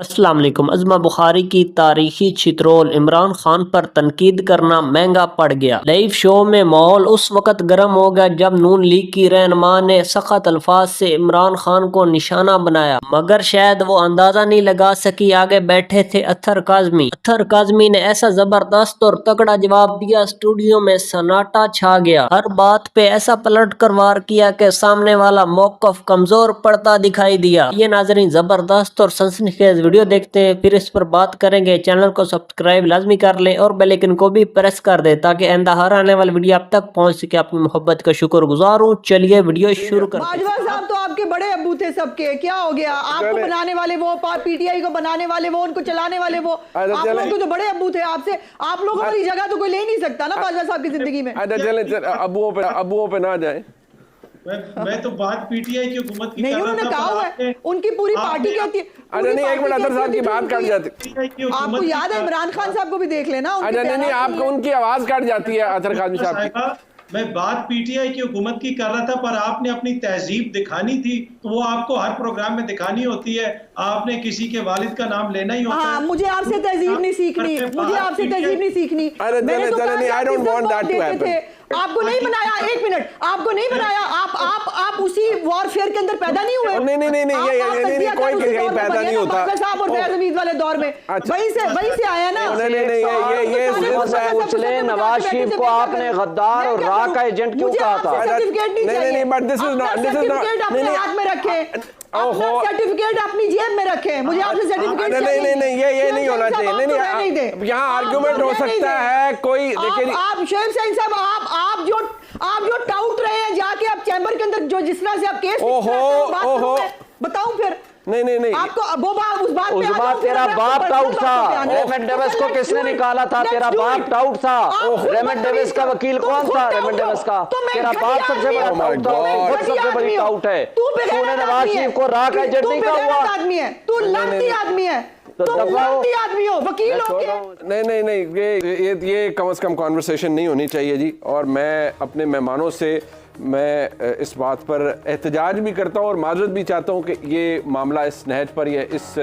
अस्सलाम वालेकुम। अज़मा बुखारी की तारीखी छितरोल, इमरान खान पर तनकीद करना महंगा पड़ गया। लाइव शो में माहौल उस वक्त गर्म हो गया जब नून लीग की रहनुमा ने सख्त अल्फाज से इमरान खान को निशाना बनाया, मगर शायद वो अंदाजा नहीं लगा सकी आगे बैठे थे अत्तर काज़मी। अत्तर काज़मी ने ऐसा जबरदस्त और तगड़ा जवाब दिया, स्टूडियो में सन्नाटा छा गया। हर बात पे ऐसा पलट कर वार किया कि सामने वाला मौकफ कमजोर पड़ता दिखाई दिया। ये नाजरीन जबरदस्त और सनसनीखेज वीडियो देखते हैं, फिर इस पर बात करेंगे। चैनल को सब्सक्राइब लाजमी कर लें और बेल आइकन को भी प्रेस कर दें ताकि आइंदा हर आने वाली वीडियो आप तक पहुंच सके। आपकी मोहब्बत का शुक्रगुजार हूँ। चलिए वीडियो शुरू करते हैं। बाजवा साहब तो आपके बड़े अब्बू थे सबके, क्या हो गया? आपको बनाने वाले वो, पीटीआई को बनाने वाले वो, उनको चलाने वाले वो, आप लोग तो बड़े अब्बू थे। आपसे आप लोगों वाली जगह तो कोई ले नहीं सकता ना बाजवा साहब की जिंदगी में। अबुओं पे ना जाए। मैं तो बात पीटीआई की हुकूमत की नहीं, उन्होंने कहा हुआ है, उनकी पूरी पार्टी कहती है। अरे नहीं, एक मिनट, अतर साहब की बात कट जाती। आपको याद है इमरान खान साहब को भी देख लेना। अरे नहीं, आपको उनकी आवाज कट जाती है अतर खान साहब की। मैं बात पीटीआई की हुकूमत की कर रहा था, पर आपने अपनी तहजीब दिखानी थी तो वो आपको हर प्रोग्राम में दिखानी होती है। आपने किसी के वालिद का नाम लेना ही होता है। मुझे आपसे तहजीब नहीं सीखनी, मुझे आपसे तहजीब नहीं सीखनी। अरे नहीं, I don't want that to happen. आपको नहीं बनाया, एक मिनट, आपको नहीं बनाया। आप उसी वॉरफेयर के अंदर पैदा नहीं हुए। नहीं, कोई कहीं पैदा नहीं होता। साहब और फैज हमीद वाले दौर में वहीं से आया ना। ये नवाज शरीफ को आपने गद्दार और रा का एजेंट क्यों कहा था? नहीं, बट दिस इज नॉट अपने हाथ में रखे, सर्टिफिकेट अपनी जेब में रखे। मुझे आपसे सर्टिफिकेट नहीं, ये नहीं होना चाहिए। नहीं, यहाँ आर्गुमेंट हो सकता है कोई। देखिए, आप शोएब शाहीन साहब, आप जो टाउट रहे हैं जाके आप चैम्बर के अंदर, जो जिस तरह से आप केस बताऊं फिर। नहीं, आपको उस बात पे तेरा बाप टाउट था। रेमंड डेविस को किसने निकाला था? तेरा बाप टाउट था। रेमंड डेविस का वकील कौन था? रेमंड डेविस का तेरा बाप सबसे बड़ा टाउट था, सबसे बड़ी टाउट है। तूने नवाज शरीफ को रा का एजेंट नहीं कहा हुआ। आदमी है तू, लानती आदमी है तुम, लानती आदमी हो, वकील हो के। नहीं, ये कम से कम कॉन्वर्सेशन नहीं होनी चाहिए जी। और मैं अपने मेहमानों से मैं इस बात पर एहतजाज भी करता हूँ और माजरत भी चाहता हूँ कि ये मामला इस नहज पर या इस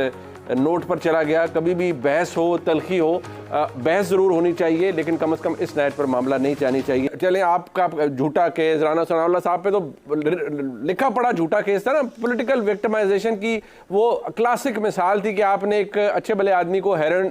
नोट पर चला गया। कभी भी बहस हो, तलखी हो, बहस ज़रूर होनी चाहिए, लेकिन कम से कम इस नहज पर मामला नहीं जानी चाहिए। चलें, आपका झूठा केस राना सनाउल्लाह साहब पे तो लिखा पड़ा झूठा केस था ना, पॉलिटिकल विक्टिमाइजेशन की वो क्लासिक मिसाल थी कि आपने एक अच्छे भले आदमी को हेरोइन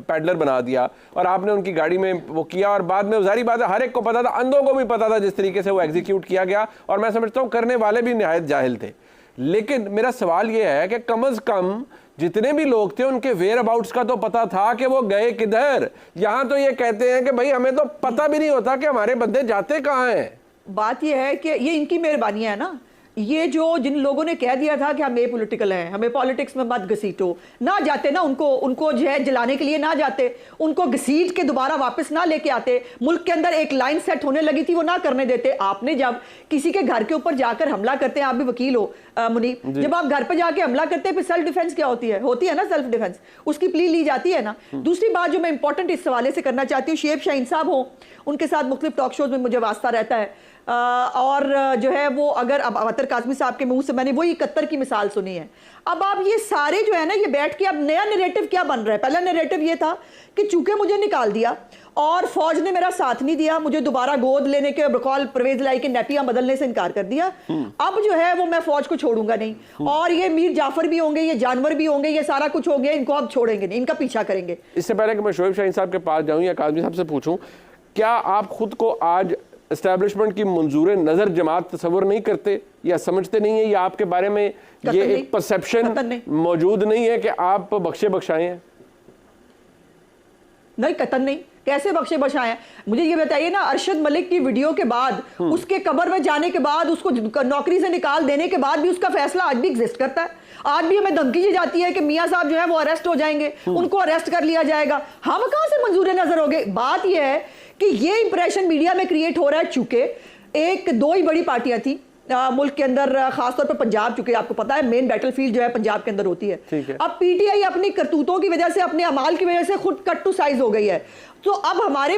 पैडलर बना दिया और आपने उनकी गाड़ी में वो किया, और बाद में जाहिर बात है हर एक को पता था, अंधों को भी पता था जिस तरीके से वो एग्जीक्यूट किया गया, और मैं समझता हूँ करने वाले भी निहायत जाहिल थे। लेकिन मेरा सवाल ये है कि कम अज कम जितने भी लोग थे उनके वेयर अबाउट्स का तो पता था कि वो गए किधर। यहां तो ये कहते हैं कि भाई हमें तो पता भी नहीं होता कि हमारे बंदे जाते कहां हैं। बात ये है कि ये इनकी मेहरबानी है ना। ये जो जिन लोगों ने कह दिया था कि हम पॉलिटिकल हैं, हमें पॉलिटिक्स में मत घसीटो, ना जाते ना, उनको जो है जलाने के लिए ना जाते, उनको घसीट के दोबारा वापस ना लेके आते। मुल्क के अंदर एक लाइन सेट होने लगी थी, वो ना करने देते। आपने जब किसी के घर के ऊपर जाकर हमला करते हैं, आप भी वकील हो मुनीब, जब आप घर पे जाके हमला करते हैं, फिर सेल्फ डिफेंस क्या होती है ना, सेल्फ डिफेंस, उसकी प्ली ली जाती है ना। दूसरी बात जो मैं इंपॉर्टेंट इस हवाले से करना चाहती हूँ, शोएब शाहीन साहब हो, उनके साथ मुख्तलिफ टॉक शोज में मुझे वास्ता रहता है, और जो है वो अगर अब अतर काज़मी साहब के मुंह से मैंने वही 71 की मिसाल सुनी है। अब आप ये सारे जो है ना, ये बैठ के अब नया नैरेटिव क्या बन रहा है? पहला नैरेटिव ये था कि चूंकि मुझे निकाल दिया और फौज ने मेरा साथ नहीं दिया, मुझे दोबारा गोद लेने के बकौल परवेज लाई के नेपियां बदलने से इनकार कर दिया, अब जो है वो मैं फौज को छोड़ूंगा नहीं, और ये मीर जाफर भी होंगे, ये जानवर भी होंगे, ये सारा कुछ हो गया, इनको अब छोड़ेंगे नहीं, इनका पीछा करेंगे। इससे पहले कि मैं शोएब शाहीन साहब के पास जाऊं या काज़मी साहब से पूछूं, क्या आप खुद को आज एस्टैब्लिशमेंट की मंजूर नज़र जमात तस्वर नहीं करते या समझते नहीं है, या आपके बारे में ये एक परसेप्शन मौजूद नहीं है कि आप बख्शे बख्शाए हैं? नहीं, कतन नहीं। कैसे बख्शे बख्शाए हैं? मुझे ये बताइए ना, अरशद मलिक की वीडियो के बाद, उसके कब्र में जाने के बाद, उसको नौकरी से निकाल देने के बाद भी उसका फैसला आज भी एग्जिस्ट करता है। आज भी हमें धमकी दी जाती है कि मियां साहब जो है वो अरेस्ट हो जाएंगे, उनको अरेस्ट कर लिया जाएगा। हम कहां से मंजूर नजर हो गए? बात यह है कि ये इंप्रेशन मीडिया में क्रिएट हो रहा है, चूंकि एक दो ही बड़ी पार्टियां थी मुल्क के अंदर, खासतौर पर पंजाब, चूंकि आपको पता है मेन बैटलफील्ड जो है पंजाब के अंदर होती है। अब पीटीआई अपनी करतूतों की वजह से, अपने अमाल की वजह से खुद कट टू साइज हो गई है। तो अब हमारे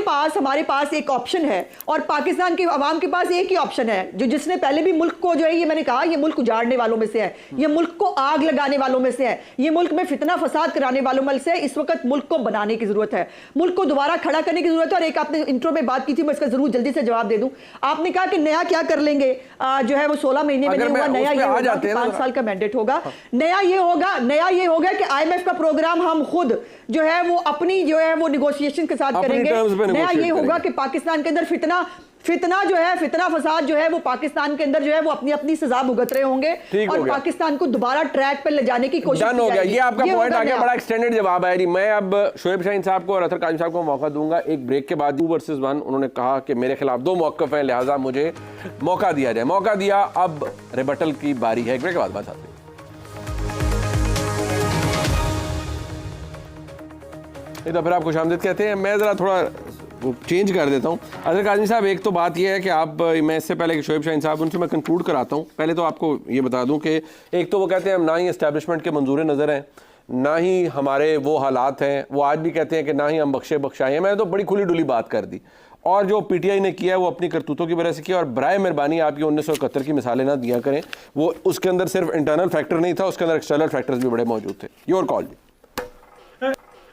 पास एक ऑप्शन है, और पाकिस्तान की आवाम के पास एक ही ऑप्शन है, जो जिसने पहले भी मुल्क को जो है, ये मैंने कहा, ये मुल्क उजाड़ने वालों में से है, ये मुल्क को आग लगाने वालों में से है, ये मुल्क में फितना फसाद कराने वालों में से है। इस वक्त मुल्क को बनाने की जरूरत है, मुल्क को दोबारा खड़ा करने की जरूरत है। और एक आपने इंट्रो में बात की थी, मैं इसका जरूर जल्दी से जवाब दे दूं। आपने कहा कि नया क्या कर लेंगे, जो है वो 16 महीने में नहीं होगा, नया ये होगा कि 5 साल का मैंडेट होगा। नया ये होगा कि IMF का प्रोग्राम हम खुद जो है वो अपनी जो है वो निगोशिएशन के साथ करेंगे। नया ये होगा कि पाकिस्तान के अंदर फितना जो है, फितना फसाद जो है वो पाकिस्तान के अंदर जो है वो अपनी अपनी सजा भुगत रहे होंगे, और पाकिस्तान को दोबारा ट्रैक पर ले जाने की कोशिश हो गया। ये आपका पॉइंट आ गया, बड़ा एक्सटेंडेड जवाब है जी। मैं अब शोएब शाहीन साहब को और अतर काज़मी साहब को मौका दूंगा एक ब्रेक के बाद। 2 वर्सेस 1 उन्होंने कहा कि मेरे खिलाफ 2 मौक़िफ़ हैं, लिहाजा मुझे मौका दिया जाए। मौका दिया, अब रिबटल की बारी है। एक ब्रेक के बाद बात आती है। तो फिर आप खुशामदीद कहते हैं। मैं ज़रा थोड़ा चेंज कर देता हूँ। अतर काज़मी साहब, एक तो बात यह है कि आप, मैं इससे पहले कि शोएब शाहीन साहब, उनसे मैं कंक्लूड कराता हूँ। पहले तो आपको ये बता दूँ कि एक तो वो कहते हैं हम ना ही इस्टेब्लिशमेंट के मंजूर नज़र हैं, ना ही हमारे वो हालात हैं। वो आज भी कहते हैं कि ना ही हम बख्शाए हैं। मैंने तो बड़ी खुली डुली बात कर दी। और जो PTI ने किया है वो अपनी करतूतों की वजह से किया। और बराए मेहरबानी आप ये 1971 की मिसालें ना दिया करें। वो उसके अंदर सिर्फ इंटरनल फैक्टर नहीं था, उसके अंदर एक्सटर्नल फैक्टर्स भी बड़े मौजूद थे। योर कॉल जी।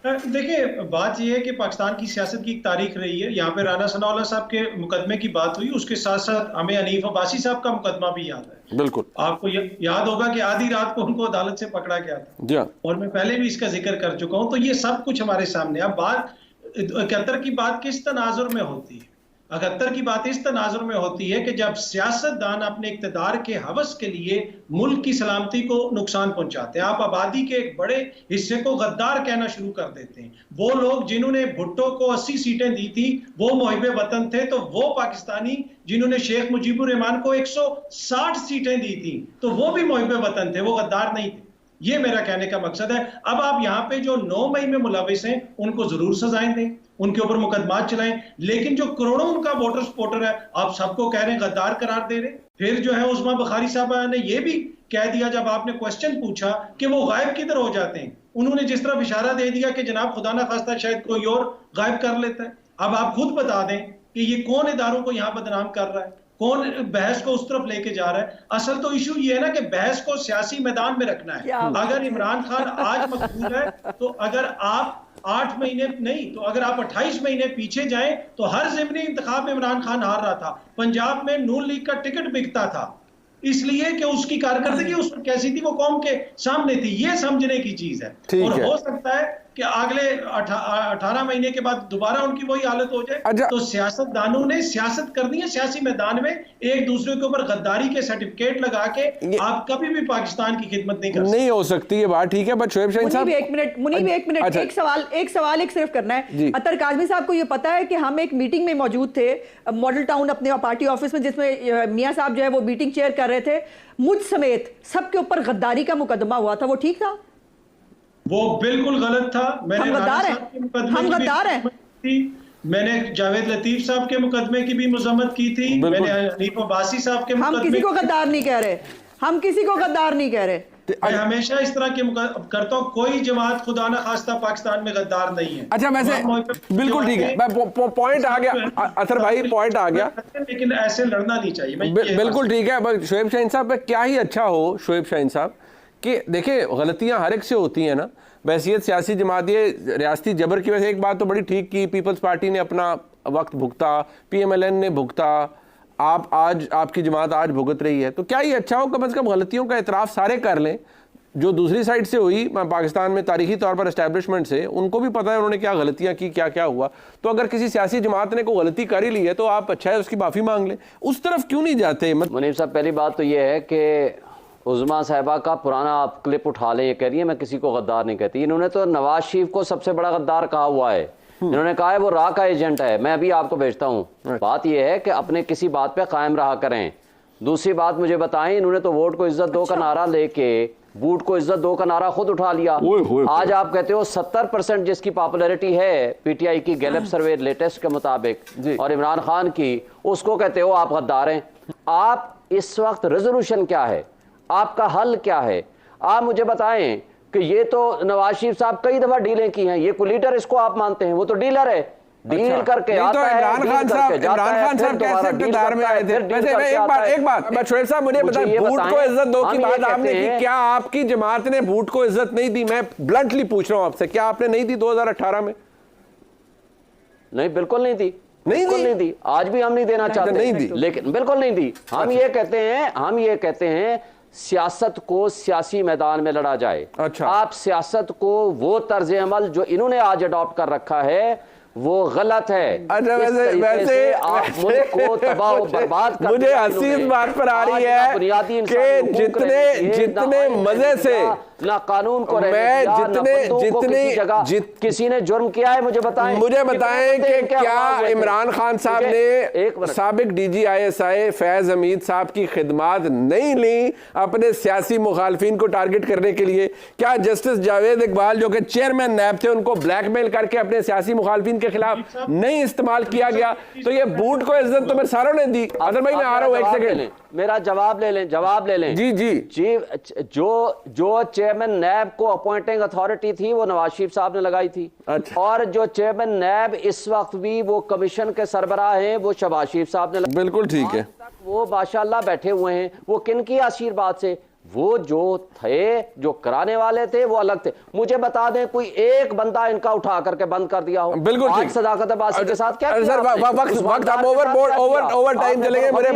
देखिए, बात यह है कि पाकिस्तान की सियासत की एक तारीख रही है। यहाँ पे राना सनाउल्लाह साहब के मुकदमे की बात हुई, उसके साथ साथ हमें हनीफ अब्बासी साहब का मुकदमा भी याद है। बिल्कुल, आपको याद होगा कि आधी रात को उनको अदालत से पकड़ा गया था, और मैं पहले भी इसका जिक्र कर चुका हूं। तो ये सब कुछ हमारे सामने। अब बात 71 की बात किस तनाजुर में होती है? 71 की बात इस तनाजुर में होती है कि जब सियासतदान अपने इक्तदार के हवस के लिए मुल्क की सलामती को नुकसान पहुंचाते हैं। आप आबादी के एक बड़े हिस्से को गद्दार कहना शुरू कर देते हैं। वो लोग जिन्होंने भुट्टो को 80 सीटें दी थी वो मुहिब्बे वतन थे, तो वो पाकिस्तानी जिन्होंने शेख मुजीबुर रहमान को 160 सीटें दी थी तो वो भी मुहिब्बे वतन थे, वो गद्दार नहीं थे। ये मेरा कहने का मकसद है। अब आप यहाँ पे जो 9 मई में मुलविस हैं उनको जरूर सजाएं दें, उनके ऊपर मुकदमा चलाएं, लेकिन जो करोड़ों उनका वोटर सपोर्टर है आप सबको कह रहे हैं गद्दार करार दे रहे। फिर जो है उस्मा बुखारी साहब ने ये भी कह दिया जब आपने क्वेश्चन पूछा कि वो गायब किधर हो जाते हैं, उन्होंने जिस तरफ इशारा दे दिया कि जनाब खुदा ना खास्ता शायद कोई और गायब कर लेता है। अब आप खुद बता दें कि ये कौन इदारों को यहाँ बदनाम कर रहा है, कौन बहस को उस तरफ लेके जा रहा है। असल तो इशू ये है ना कि बहस को सियासी मैदान में रखना है। अगर इमरान खान आज मकबूल है तो अगर आप 8 महीने नहीं तो अगर आप 28 महीने पीछे जाएं तो हर ज़िमनी इंतखाब में इमरान खान हार रहा था। पंजाब में नून लीग का टिकट बिकता था इसलिए कि उसकी कारकर्दगी उस कैसी थी, वो कौम के सामने थी। ये समझने की चीज है। और हो सकता है कि अगले 18 महीने के बाद दोबारा उनकी वही हालत हो जाए। तो सियासतदानों ने सियासत करनी है सियासी मैदान में, एक दूसरे के ऊपर गद्दारी के सर्टिफिकेट लगा के आप कभी भी पाकिस्तान की खिदमत नहीं कर सकते। नहीं हो सकती ये बात, ठीक है। बट शोएब शाहीन साहब, एक मिनट, एक सवाल सिर्फ करना है। अतर काज़मी साहब को ये पता है कि हम एक मीटिंग में मौजूद थे मॉडल टाउन अपने पार्टी ऑफिस में, जिसमें मियां साहब जो है वो मीटिंग चेयर कर रहे थे, मुझ समेत सबके ऊपर गद्दारी का मुकदमा हुआ था, वो ठीक था? वो बिल्कुल गलत था। हम गद्दार हैं। मैंने जावेद लतीफ साहब के मुकदमे की भी मजम्मत की थी। मैंने हनीफ अब्बासी साहब के हम किसी को गद्दार नहीं कह रहे, हम किसी को गद्दार नहीं कह रहे। मैं हमेशा इस तरह के करता हूँ। कोई जमात खुदा ना खास्ता पाकिस्तान में गद्दार नहीं है। अच्छा, वैसे बिल्कुल ठीक है, पॉइंट आ गया अतर भाई, पॉइंट आ गया, लेकिन ऐसे लड़ना नहीं चाहिए। बिल्कुल ठीक है। शोएब शाहीन साहब, क्या ही अच्छा हो शोएब शाहीन साहब कि देखिए गलतियां हर एक से होती हैं ना। बहसियत सियासी जमात ये रियासती जबर की वजह से एक बात तो बड़ी ठीक की, पीपल्स पार्टी ने अपना वक्त भुगता, PMLN ने भुगता, आप आज आपकी जमात आज भुगत रही है। तो क्या ही अच्छा हो कम से कम गलतियों का एतराफ़ सारे कर लें। जो दूसरी साइड से हुई पाकिस्तान में तारीखी तौर पर एस्टैब्लिशमेंट से, उनको भी पता है उन्होंने क्या गलतियां की, क्या क्या हुआ। तो अगर किसी सियासी जमात ने कोई गलती कर ही ली है तो आप अच्छा है उसकी माफ़ी मांग लें, उस तरफ क्यों नहीं जाते? मुनीब साहब, पहली बात तो ये है कि उज़मा साहिबा का पुराना आप क्लिप उठा लें, ये कह रही है मैं किसी को गद्दार नहीं कहती। इन्होंने तो नवाज शरीफ को सबसे बड़ा गद्दार कहा हुआ है। इन्होंने कहा है वो रा का एजेंट है। मैं अभी आपको भेजता हूँ। बात यह है कि अपने किसी बात पे कायम रहा करें। दूसरी बात मुझे बताएं, इन्होंने तो वोट को इज्जत दो का नारा लेके बूट को इज्जत दो का नारा खुद उठा लिया। आज आप कहते हो 70% जिसकी पॉपुलैरिटी है PTI की गैलप सर्वे लेटेस्ट के मुताबिक और इमरान खान की, उसको कहते हो आप गद्दार हैं। आप इस वक्त रेजोल्यूशन क्या है, आपका हल क्या है? आप मुझे बताएं कि ये तो नवाज शरीफ साहब कई दफा डीलें की हैं, ये कोई लीडर इसको आप मानते हैं? वो तो डीलर है। डील करके नहीं तो आता है, इमरान डील खान साहब करके जाता है, फिर कैसे दोबारा डील इक़्तिदार में करता है, आए थे? फिर डील वैसे करके एक आता है। बात शुएब साहब मुझे बताएं, ये भूट को बताएं, इज्जत दो की हम ये बात आपने कहते की, हैं- क्या आपकी जमात ने भूट को इज्जत नहीं दी? मैं ब्लंटली पूछ रहा हूं आपसे, क्या आपने नहीं दी 2018 में? नहीं, बिल्कुल नहीं दी, नहीं बिल्कुल दी? नहीं दी, आज भी हम नहीं देना चाहते, नहीं दी। लेकिन बिल्कुल नहीं दी। हम ये कहते हैं सियासत को सियासी मैदान में लड़ा जाए। अच्छा। आप सियासत को वो तर्ज अमल जो इन्होंने आज अडॉप्ट कर रखा है वो गलत है। अच्छा, इस तरीके वैसे से आप मुल्क को तबाह और बर्बाद कर मुझे दिया हंसी इस इन्होंने। बात पर आ रही आज ना है बुनियादी कि इंसानी हुकूक जितने रहने दिए, जितने ना आइन मजे रहने से दिया, ना कानून को रहने मैं दिया, ना जितने बंदूक को किसी जगह जितने किसी ने जुर्म किया है मुझे बताएं कि क्या इमरान खान साहब एक ने मिनट। साबिक DGISI फैज हमीद साहब की खिदमात नहीं ली अपने सियासी मुखालफिन को टारगेट करने के लिए? क्या जस्टिस जावेद इकबाल जो कि चेयरमैन नैब थे उनको ब्लैकमेल करके अपने सियासी मुखालफिन के खिलाफ नहीं इस्तेमाल किया गया? तो ये बूट को इज्जत तो मेरे सारों ने दी। अदर भाई मैं आ रहा हूँ, एक सेकंड, मेरा जवाब ले लें। जी जी जो चेयरमैन नैब को अपॉइंटिंग अथॉरिटी थी वो नवाज शरीफ साहब ने लगाई थी। अच्छा। और जो चेयरमैन नैब इस वक्त भी वो कमीशन के सरबराह हैं वो शहबाज शरीफ साहब ने बिल्कुल ठीक है। वो माशाल्लाह बैठे हुए हैं। वो किन की आशीर्वाद से? वो जो थे, जो कराने वाले थे वो अलग थे। मुझे बता दें कोई एक बंदा इनका उठा करके बंद कर दिया हो? बिल्कुल ठीक। आज सदाकत अब्बासी के साथ क्या किया सर आपने? वक्त आप ओवर टाइम चलेंगे। मेरे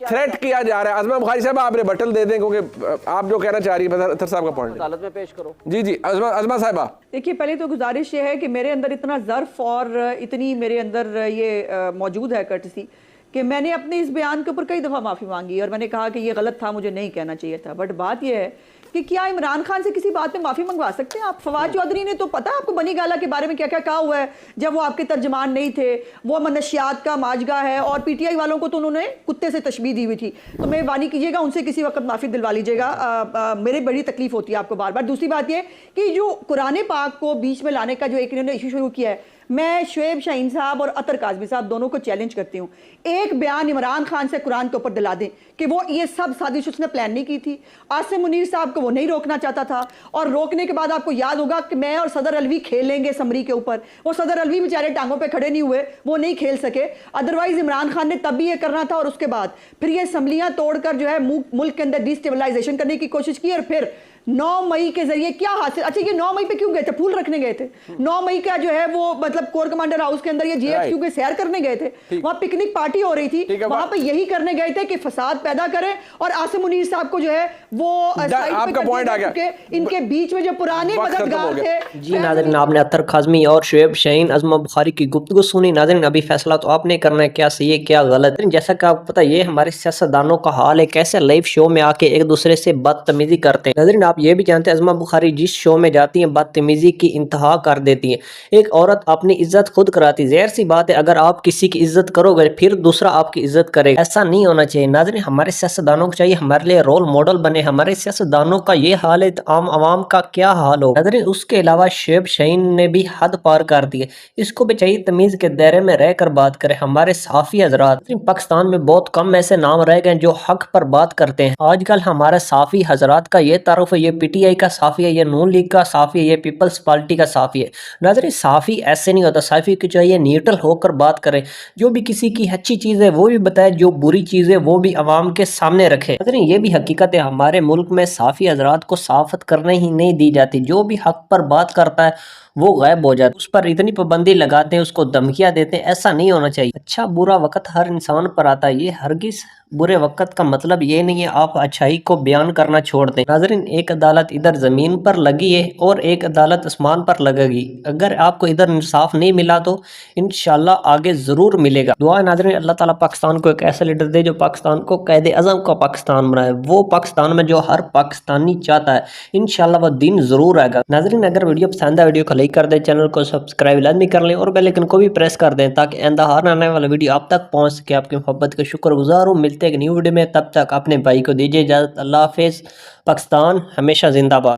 थ्रेट किया जा रहा है। अज़मा बुखारी साहब आप रिबटल दे दें क्योंकि आप जो कहना चाह रही है अतर साहब का पॉइंट अदालत में पेश करो। जी अज़मा साहिबा। देखिए, पहले तो गुजारिश ये है कि मेरे अंदर इतना ज़र्फ और इतनी मेरे अंदर ये मौजूद है कर्टसी कि मैंने अपने इस बयान के ऊपर कई दफ़ा माफ़ी मांगी और मैंने कहा कि ये गलत था, मुझे नहीं कहना चाहिए था। बट बात ये है कि क्या इमरान खान से किसी बात में माफ़ी मंगवा सकते हैं आप? फवाद चौधरी ने तो पता है आपको बनी गाला के बारे में क्या क्या कहा हुआ है जब वो आपके तर्जमान नहीं थे। वो मनशियात का माजगा है और PTI वालों को तो उन्होंने कुत्ते से तशबीह दी हुई थी। तो मेहरबानी कीजिएगा उनसे किसी वक्त माफ़ी दिलवा लीजिएगा। मेरे बड़ी तकलीफ होती है आपको बार बार। दूसरी बात ये कि जो कुरान पाक को बीच में लाने का जो एक इन्होंने इशू शुरू किया है, मैं शुएब शाहीन साहब और अतर काज़मी साहब दोनों को चैलेंज करती हूँ, एक बयान इमरान खान से कुरान के ऊपर दिला दें कि वो ये सब साजिश उसने प्लान नहीं की थी। आसिम मुनीर साहब को वो नहीं रोकना चाहता था और रोकने के बाद आपको याद होगा कि मैं और सदर अलवी खेलेंगे समरी के ऊपर। वो सदर अलवी बेचारे टांगों पे खड़े नहीं हुए, वो नहीं खेल सके। अदरवाइज इमरान खान ने तब भी ये करना था और उसके बाद फिर ये असम्बलियां तोड़कर जो है मुल्क के अंदर डिस्टेबलाइजेशन करने की कोशिश की और फिर 9 मई के जरिए क्या हासिल। अच्छा, ये 9 मई पे क्यों गए थे? फूल रखने गए थे। 9 मई का जो है वो मतलब कोर कमांडर हाउस के अंदर ये GHQ के सैर करने गए थे। वहां पिकनिक पार्टी हो रही थी, वहां पे यही करने गए थे कि फसाद पैदा करें और आसिम मुनीर साहब को जो है वो आपका पॉइंट आ गया। इनके बीच में जो पुराने मददगार थे। जी नाज़रीन, आपने अतर काज़मी और शुएब शाहीन अज़मा बुखारी की गुफ्तगू सुनी। नाज़रीन, अभी फैसला तो आपने करना है क्या सही है क्या गलत। जैसा कि आपको पता ये हमारे सियासतदानों का हाल है, कैसे लाइव शो में आके एक दूसरे से बदतमीजी करते हैं। नाज़रीन, आप ये भी जानते हैं अज़मा बुखारी जिस शो में जाती हैं बदतमीजी की इंतहा कर देती हैं। एक औरत अपनी इज्जत खुद कराती, ज़ाहिर सी बात है अगर आप किसी की इज्जत करोगे फिर दूसरा आपकी इज्जत करेगा। ऐसा नहीं होना चाहिए। नाज़रीन, हमारे सियासतदानों को चाहिए हमारे लिए रोल मॉडल बने। हमारे सियासतदानों का ये हाल है तो आम आवाम का क्या हाल हो। नाज़रीन, उसके अलावा शुएब शाहीन ने भी हद पार कर दी है। इसको भी चाहिए तमीज़ के दायरे में रहकर बात करें। हमारे सहाफ़ी हजरात, पाकिस्तान में बहुत कम ऐसे नाम रह गए जो हक पर बात करते हैं। आजकल हमारे सहाफ़ी हजरात का ये तारुफ है, ये PTI का साफ़ी है, ये नून लीग का साफ़ी है, ये पीपल्स पार्टी का साफ़ी है। नाज़रीन, साफ़ी ऐसे नहीं होता। साफ़ी को चाहिए न्यूट्रल होकर बात करें। जो भी किसी की अच्छी चीज़ है वो भी बताए, जो बुरी चीज़ है वो भी आवाम के सामने रखे। नाज़रीन, ये भी हकीकत है हमारे मुल्क में साफ़ी हजरात को साफ़त करने ही नहीं दी जाती। जो भी हक पर बात करता है वो गायब हो जाता है। उस पर इतनी पाबंदी लगाते हैं, उसको धमकियाँ देते हैं। ऐसा नहीं होना चाहिए। अच्छा बुरा वक्त हर इंसान पर आता है। ये हरगिज़ बुरे वक्त का मतलब ये नहीं है आप अच्छाई को बयान करना छोड़ दें। नाज़रीन, एक अदालत इधर ज़मीन पर लगी है और एक अदालत आसमान पर लगेगी। अगर आपको इधर इंसाफ नहीं मिला तो इंशाल्लाह आगे ज़रूर मिलेगा। दुआ नाज़रीन, अल्लाह ताला पाकिस्तान को एक ऐसा लीडर दे जो पाकिस्तान को क़ायदे आज़म का पाकिस्तान बनाए। वो पाकिस्तान में जो हर पाकिस्तानी चाहता है। इंशाल्लाह वो दिन ज़रूर आएगा। नाज़रीन, अगर वीडियो पसंद है वीडियो को लाइक कर दें, चैनल को सब्सक्राइब लाजमी कर लें और बेल आइकन को भी प्रेस कर दें ताकि आइंदा हर आने वाला वीडियो आप तक पहुँच सके। आपकी मोहब्बत का शुक्रगुजार हूँ। मिलते हैं एक न्यू वीडियो में, तब तक अपने भाई को दीजिए इजाज़त। अल्लाह हाफिज़। पाकिस्तान हमेशा जिंदाबाद।